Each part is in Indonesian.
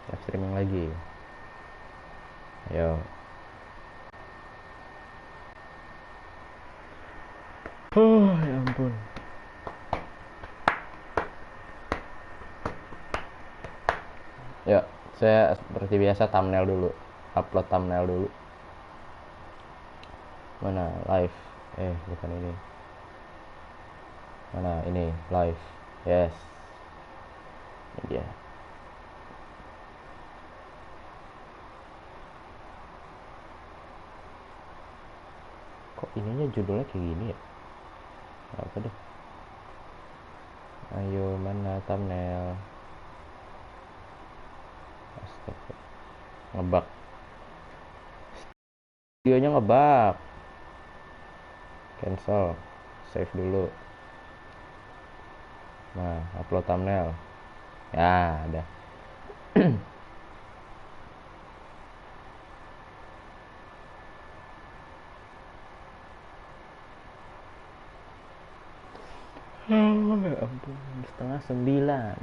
Live streaming lagi. Ayo. Ya ampun. Ya, saya seperti biasa thumbnail dulu. Upload thumbnail dulu. Mana live? Bukan ini. Mana ini live? Yes. Ini dia. Kok ininya judulnya kayak gini ya? Apa deh? Ayo mana thumbnail? Astaga. Ngebug. Videonya ngebug. Cancel. Save dulu. Nah, upload thumbnail. Ya, ada. Ya ampun, 8:30.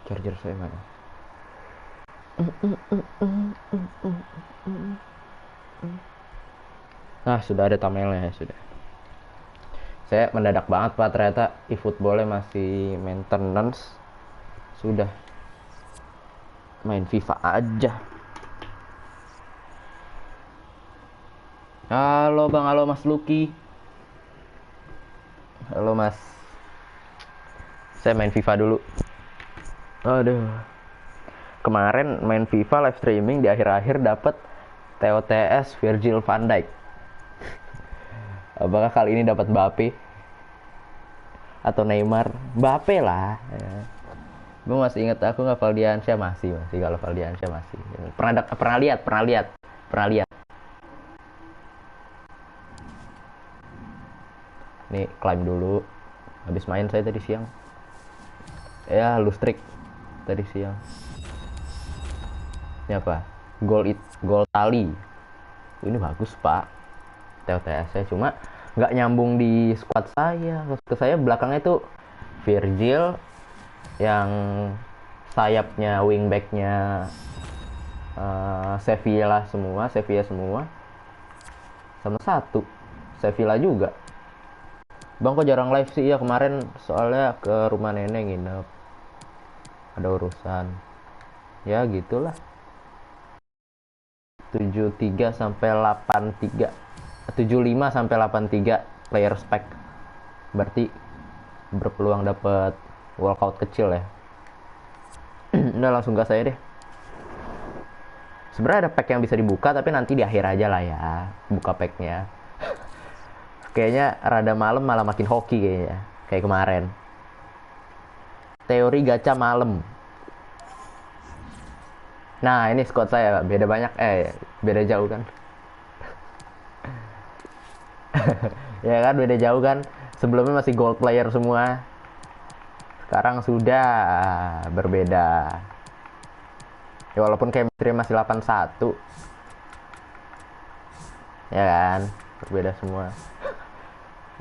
Charger saya mana? Nah, sudah ada thumbnailnya ya, sudah. Saya mendadak banget Pak, ternyata eFootballnya masih maintenance. Sudah main FIFA aja. Halo Bang, halo Mas Lucky. Halo Mas. Saya main FIFA dulu. Aduh. Kemarin main FIFA live streaming di akhir-akhir dapat TOTS Virgil van Dijk. Apakah kali ini dapat Mbappe atau Neymar? Mbappe lah. Ya. Gue masih inget, aku nggak Valdiansyah masih kalau Valdiansyah masih. Pernah lihat. Nih climb dulu. Habis main saya tadi siang. Ya lustrik tadi siang. Ini apa? Gol tali. Ini bagus Pak. TOTS saya cuma nggak nyambung di squad saya. Ke saya belakangnya tuh Virgil yang sayapnya wingbacknya Sevilla semua sama satu Sevilla juga. Bang kok jarang live sih? Ya kemarin soalnya ke rumah nenek nginep, ada urusan ya gitulah. 73 sampai 83, 75 sampai 83 player spec, berarti berpeluang dapat walkout kecil ya. Udah langsung gas saya deh. Sebenarnya ada pack yang bisa dibuka tapi nanti di akhir aja lah ya buka packnya. Kayaknya rada malam malah makin hoki kayaknya, kayak kemarin. Teori gacha malam. Nah ini squad saya beda banyak, beda jauh kan. Ya kan beda jauh kan. Sebelumnya masih gold player semua, sekarang sudah berbeda. Ya walaupun chemistry masih 81, ya kan, berbeda semua.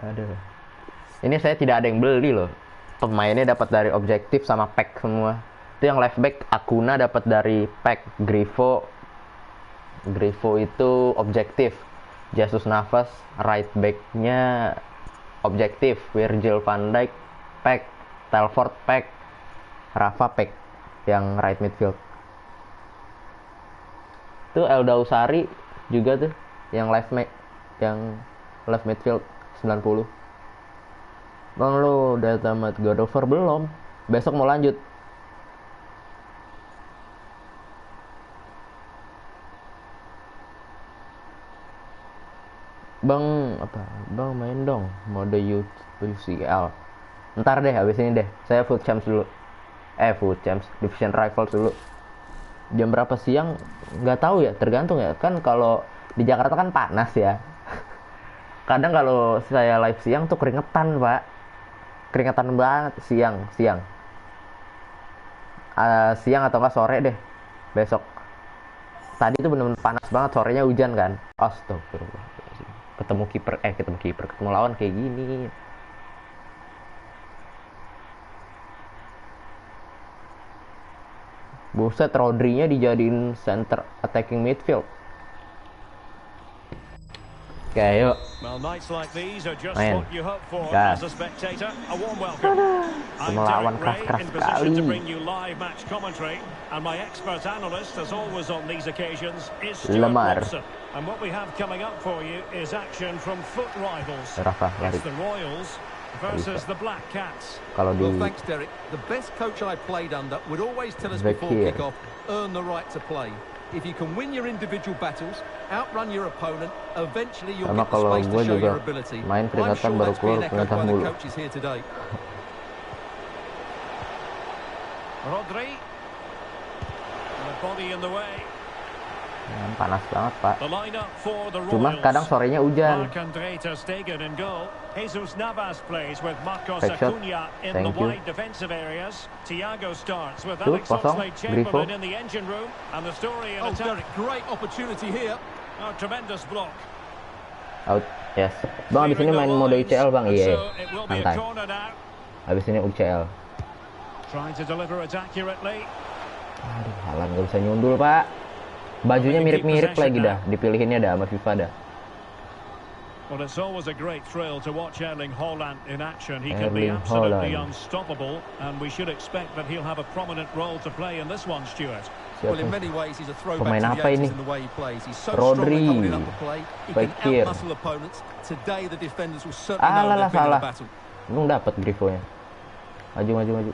Aduh. Ini saya tidak ada yang beli loh. Pemainnya dapat dari objektif sama pack semua. Itu yang left back Akuna dapat dari pack. Grifo itu objektif. Jesus Navas right backnya objektif. Virgil van Dijk pack. Telford pack. Rafa pack yang right midfield. Itu Elda Usari juga tuh yang left midfield 90. Bang lu udah tamat God of War belum? Besok mau lanjut. Bang Bang main dong mode UCL. Ntar deh habis ini deh. Saya full champs dulu. Full champs Division Rivals dulu. Jam berapa siang? Nggak tahu ya, tergantung ya. Kan kalau di Jakarta kan panas ya. Kadang kalau saya live siang tuh keringetan, Pak. Keringetan banget siang. Siang atau enggak sore deh. Besok. Tadi tuh bener-bener panas banget, sorenya hujan kan. Astagfirullah. ketemu lawan kayak gini. Buset, Rodri-nya dijadiin center attacking midfield. Oke, yuk. Main. Gas. Melawan keras-keras sekali. Lemar. Rafa lari. Kalau di thanks Derek. The best coach I played under would always tell us before kick-off, earn the right to play. If you can win your individual battles, outrun your opponent, eventually you'll get the space to show your ability. Main peringatan baru keluar peringatan mulu. Rodri. The body in the way. Panas banget, Pak. Cuma kadang sorenya hujan. Jesus Navas plays with Marcos Back shot. Acuna in Thank the you. wide defensive areas. Thiago starts with Tuh, Alex kosong. Oxlade-Chamberlain in the engine room, and the story in attack. Derek, great opportunity here. A tremendous block. Out, yes. Bang, abis ini main mode UCL, Bang. Iya, santai. Abis ini UCL. Trying to deliver it accurately. Aduh, Haaland nggak bisa nyundul, Pak. Bajunya mirip-mirip lagi dah, dipilihinnya dah sama FIFA dah. Well, it's always a great thrill to watch Erling Haaland in action. He can be absolutely unstoppable, and we should expect that he'll have a prominent role to play in this one, Stuart. Well, in many ways, he's a throwback Pemain to apa the ini? 80s in the way he plays. He's so Rodri. strong at holding up the play. He can Fakir. outmuscle opponents. Today, the defenders will certainly know they've been in salah. a battle. Belum dapat Grifo-nya. Maju.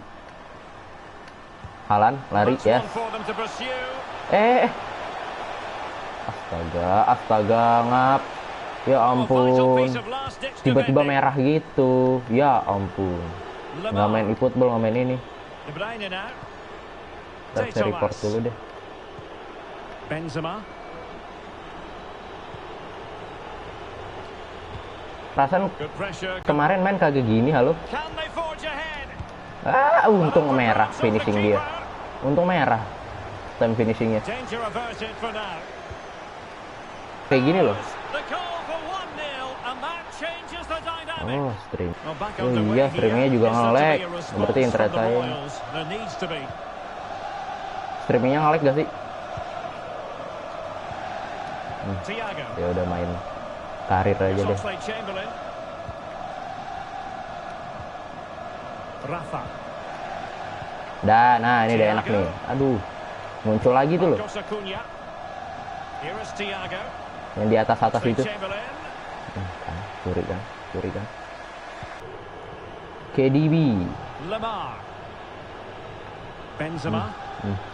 Haaland lari, yes. Astaga, ngap. Ya ampun. Tiba-tiba merah gitu. Ya ampun. Nggak main e-football, nggak main ini. Kita report dulu deh. Benzema. Perasaan kemarin main kagak gini, halo. Untung merah finishing dia. Untung merah time finishingnya. Kayak gini loh. Oh, stream. Oh iya, streamingnya juga nge-lag. Berarti internet saya. Streamingnya nge-lag gak sih? Ya udah main karir aja deh. Rafa. Nah ini udah enak nih. Aduh, muncul lagi tuh loh. Yang di atas itu. Curi kan. KDB. Lemar. Benzema.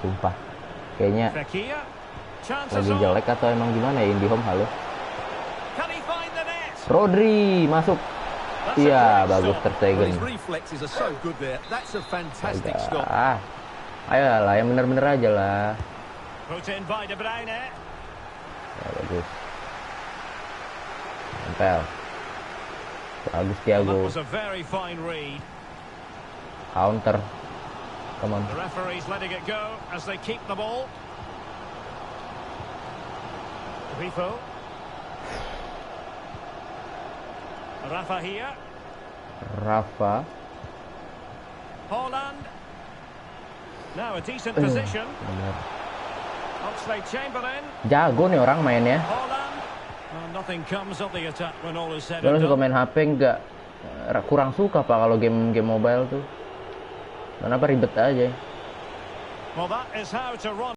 Sumpah. Kayaknya lagi jelek atau emang gimana ya IndiHome, halo. Rodri masuk. Iya, bagus Ter Stegen. Ayolah, yang bener-bener aja lah. Ya, bagus. Tempel. Bagus Thiago. Counter. Come on. Rafa here. Rafa. Haaland. Now a decent position. Oxlade-Chamberlain. Jago nih orang mainnya. Haaland. Well, nothing comes of the attack when all is said and Kalau done. suka main HP nggak kurang suka Pak kalau game mobile tuh. Kenapa ribet aja? Well, that is how to run.